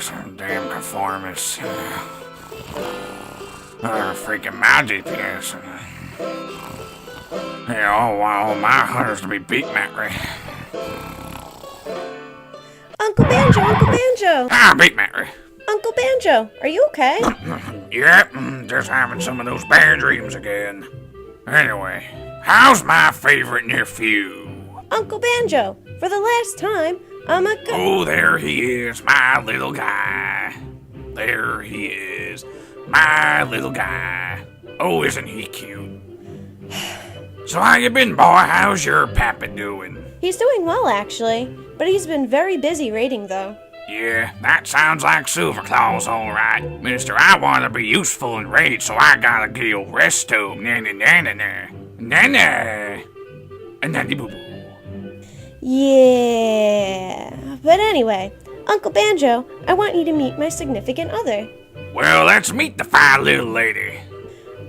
some damn conformists. Freaking my GPS. All my hunters to be beat, Macri. Uncle Banjo, Uncle Banjo! Beat Macri. Uncle Banjo, are you okay? Yep, just having some of those bad dreams again. Anyway, how's my favorite nephew? Uncle Banjo, for the last time, I'm a Oh, there he is, my little guy. There he is, my little guy. Oh, isn't he cute? So how you been, boy? How's your papa doing? He's doing well, actually, but he's been very busy raiding, though. Yeah, that sounds like Silverclaw's alright. Mister, I want to be useful in raid, so I gotta kill resto. Na-na-na-na-na. Na-na-boo-boo. Yeah. But anyway, Uncle Banjo, I want you to meet my significant other. Well, let's meet the fine little lady.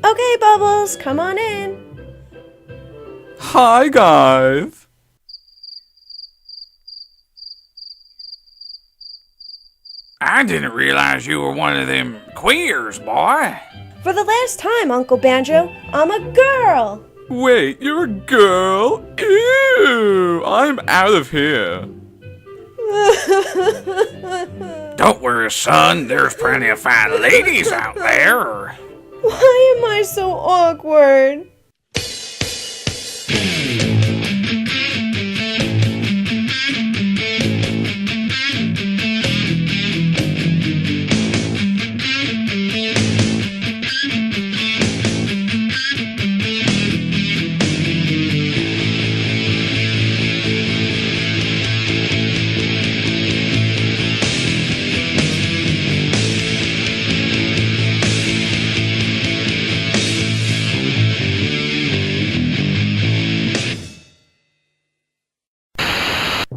Okay, Bubbles, come on in. Hi, guys. I didn't realize you were one of them queers, boy. For the last time, Uncle Banjo, I'm a girl. Wait, you're a girl? Ew, I'm out of here. Don't worry, son. There's plenty of fine ladies out there. Why am I so awkward?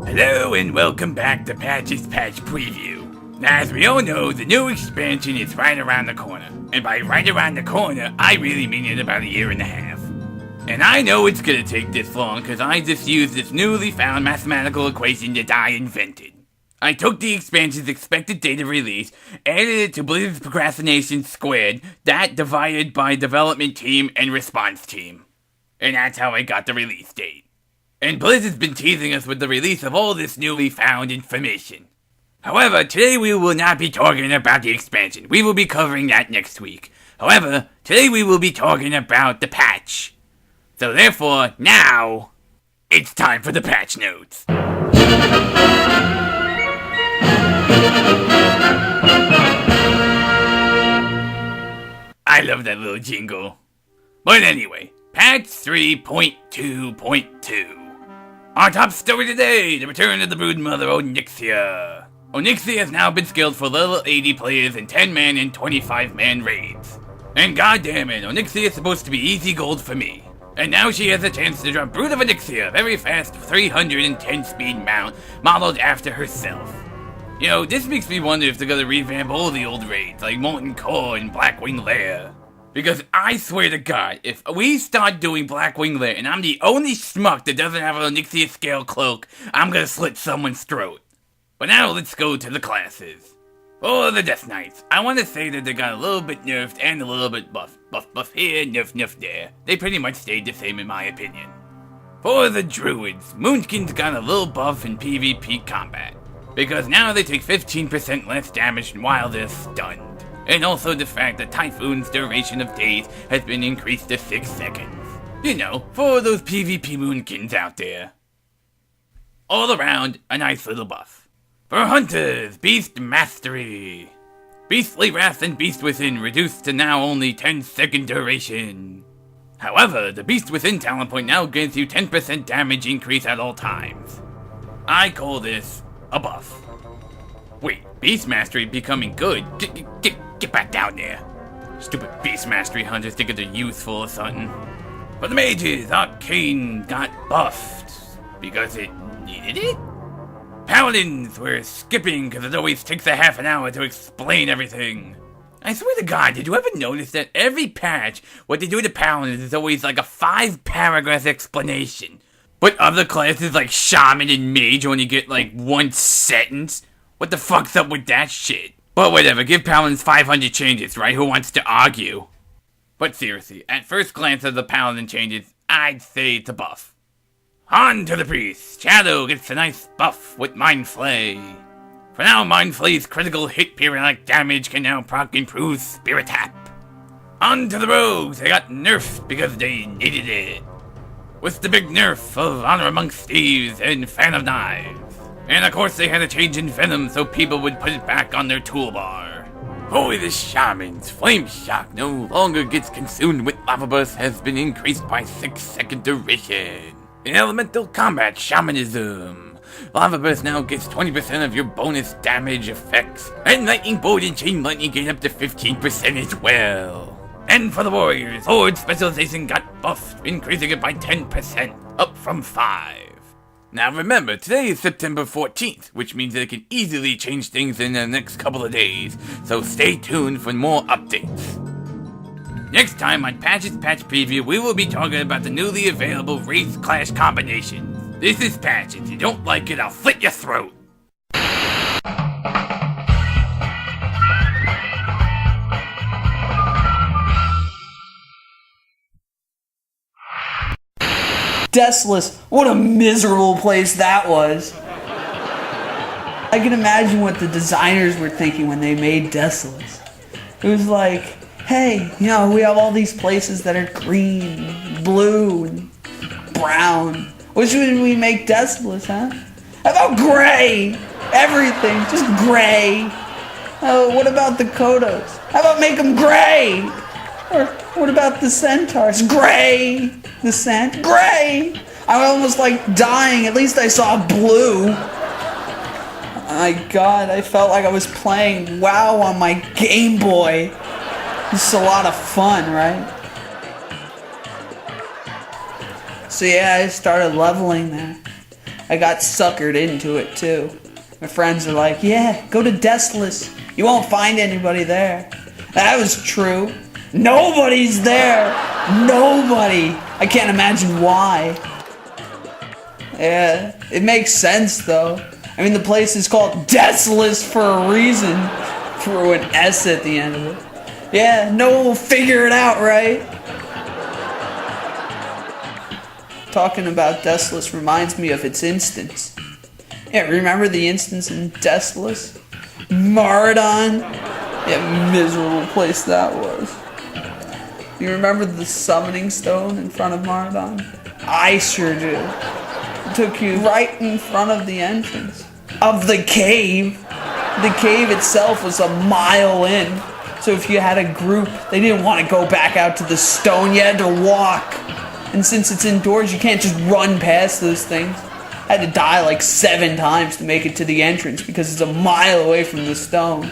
Hello and welcome back to Patch's Patch Preview. Now, as we all know, the new expansion is right around the corner. And by right around the corner, I really mean in about a year and a half. And I know it's gonna take this long because I just used this newly found mathematical equation that I invented. I took the expansion's expected date of release, added it to Blizzard's procrastination squared, that divided by development team and response team. And that's how I got the release date. And Blizzard's been teasing us with the release of all this newly found information. However, today we will not be talking about the expansion. We will be covering that next week. However, today we will be talking about the patch. So therefore, now, it's time for the patch notes. I love that little jingle. But anyway, patch 3.2.2. Our top story today, the return of the broodmother Onyxia. Onyxia has now been skilled for level 80 players in 10-man and 25-man raids. And goddamn it, Onyxia is supposed to be easy gold for me. And now she has a chance to drop Brood of Onyxia, very fast 310 speed mount, modeled after herself. You know, this makes me wonder if they're gonna revamp all the old raids, like Molten Core and Blackwing Lair. Because I swear to God, if we start doing Blackwing Lair and I'm the only schmuck that doesn't have an Onyxia scale cloak, I'm gonna slit someone's throat. But now let's go to the classes. For the Death Knights, I want to say that they got a little bit nerfed and a little bit buff. Buff here, nerf there. They pretty much stayed the same in my opinion. For the Druids, Moonskin's got a little buff in PvP combat. Because now they take 15% less damage while they're stunned. And also the fact that Typhoon's duration of days has been increased to 6 seconds. You know, for those PvP Moonkins out there. All around, a nice little buff. For Hunters, Beast Mastery. Beastly Wrath and Beast Within reduced to now only 10-second duration. However, the Beast Within talent point now gives you 10% damage increase at all times. I call this a buff. Wait, Beast Mastery becoming good? Get back down there. Stupid Beast Mastery hunters think they're useful or something. For the mages, Arcane got buffed. Because it needed it? Paladins were skipping because it always takes a half an hour to explain everything. I swear to God, did you ever notice that every patch, what they do to Paladins is always like a 5-paragraph explanation? But other classes like Shaman and Mage only get like 1 sentence? What the fuck's up with that shit? But whatever, give Paladins 500 changes, right? Who wants to argue? But seriously, at first glance of the Paladin changes, I'd say it's a buff. On to the Priest. Shadow gets a nice buff with Mind Flay. For now, Mind Flay's critical hit periodic damage can now proc improve Spirit Tap. On to the Rogues. They got nerfed because they needed it. With the big nerf of Honor Amongst Thieves and Fan of Knives. And of course they had a change in Venom so people would put it back on their toolbar. Holy the Shaman's Flame Shock no longer gets consumed with Lava Burst has been increased by 6-second duration. In Elemental Combat Shamanism, Lava Burst now gets 20% of your bonus damage effects, and Lightning Bolt and Chain Lightning gain up to 15% as well. And for the Warriors, Horde Specialization got buffed, increasing it by 10%, up from 5. Now remember, today is September 14th, which means they can easily change things in the next couple of days, so stay tuned for more updates. Next time on Patch's Patch Preview, we will be talking about the newly available Race Clash combinations. This is Patch, if you don't like it, I'll slit your throat! Desolate. What a miserable place that was. I can imagine what the designers were thinking when they made Desolate. It was like, hey, you know, we have all these places that are green, blue, and brown. What should we make Desolate, huh? How about gray? Everything, just gray. Oh, what about the Kodos? How about make them gray? Or what about the Centaurs? Gray! The Cent? Gray! I'm almost like dying. At least I saw blue. My God, I felt like I was playing WoW on my Game Boy. It's a lot of fun, right? So yeah, I started leveling there. I got suckered into it too. My friends are like, yeah, go to Desolate. You won't find anybody there. That was true. Nobody's there! Nobody! I can't imagine why. Yeah, it makes sense though. I mean, the place is called Desolate for a reason. Throw an S at the end of it. Yeah, no one will figure it out, right? Talking about Desolate reminds me of its instance. Yeah, remember the instance in Desolate? Maraudon? Yeah, miserable place that was. You remember the summoning stone in front of Maraudon? I sure do. It took you right in front of the entrance of the cave. The cave itself was a mile in. So if you had a group, they didn't want to go back out to the stone. You had to walk. And since it's indoors, you can't just run past those things. I had to die like 7 times to make it to the entrance because it's a mile away from the stone.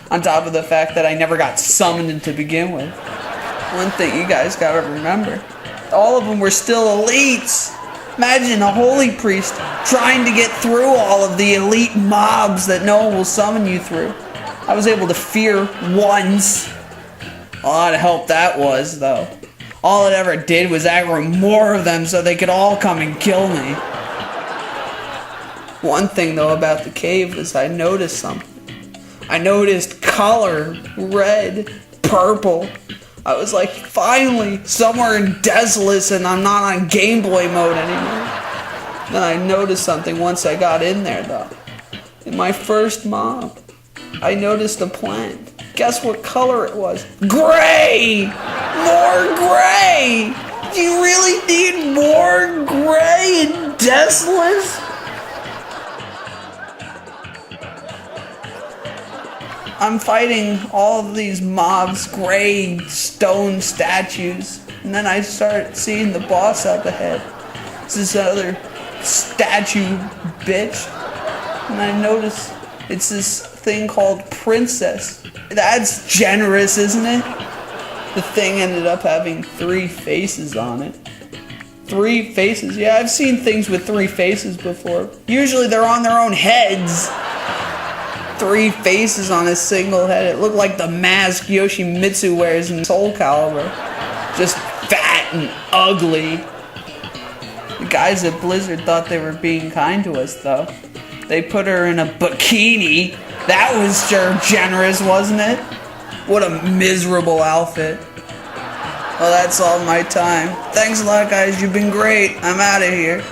On top of the fact that I never got summoned to begin with. One thing you guys gotta remember, all of them were still elites. Imagine a holy priest trying to get through all of the elite mobs that no one will summon you through. I was able to fear once. A lot of help that was, though. All it ever did was aggro more of them so they could all come and kill me. One thing, though, about the cave is I noticed something. I noticed color, red, purple. I was like, finally, somewhere in Desolate and I'm not on Game Boy mode anymore. Then I noticed something once I got in there, though. In my first mob, I noticed a plant. Guess what color it was? Gray! More gray! Do you really need more gray in Desolate? I'm fighting all of these mobs, gray stone statues, and then I start seeing the boss up ahead. It's this other statue bitch, and I notice it's this thing called Princess. That's generous, isn't it? The thing ended up having 3 faces on it. 3 faces? Yeah, I've seen things with 3 faces before. Usually they're on their own heads. 3 faces on a single head. It looked like the mask Yoshimitsu wears in Soul Calibur. Just fat and ugly. The guys at Blizzard thought they were being kind to us, though. They put her in a bikini. That was sure generous, wasn't it? What a miserable outfit. Well, that's all my time. Thanks a lot, guys. You've been great. I'm out of here.